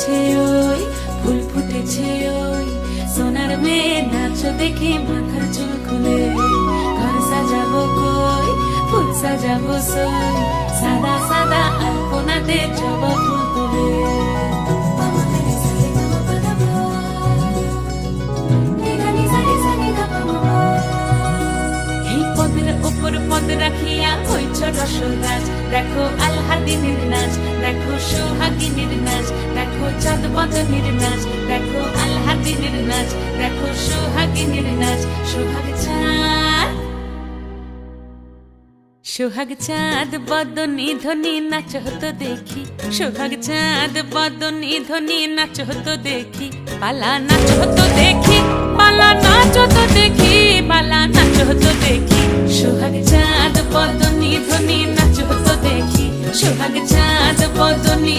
ফুটেছে ওই, ফুল ফুটেছে ওই, সোনার মেয়ে নাচ দেখে মাথার চুল খুলে। ঘর সাজাবো কই, ফুল সাজাবো সই, সাদা সাদা আলপনাতে জবা ফুল তুলে। এই পদের উপর পদ রাখিয়া হইছ রসরাজ, দেখো আলহাদিনের নাচ, দেখো সোহাগিনীর নাচ, দেখো চাঁদ বদনের নাচ, দেখো আলহাদিনের নাচ, দেখো সোহাগিনীর নাচ। সোহাগ চাঁদ, সোহাগ চাঁদ বদনী ধ্বনি নাচ হতো দেখি, সোহাগ চাঁদ বদনী ধ্বনি নাচ হতো দেখি। পালা নাচ হতো দেখি, পালা নাচ হতো দেখি, পালা নাচ হতো দেখি। সোহাগ চাঁদ বদনী ধ্বনি নাচ হতো দেখি, সোহাগ চাঁদ বদনী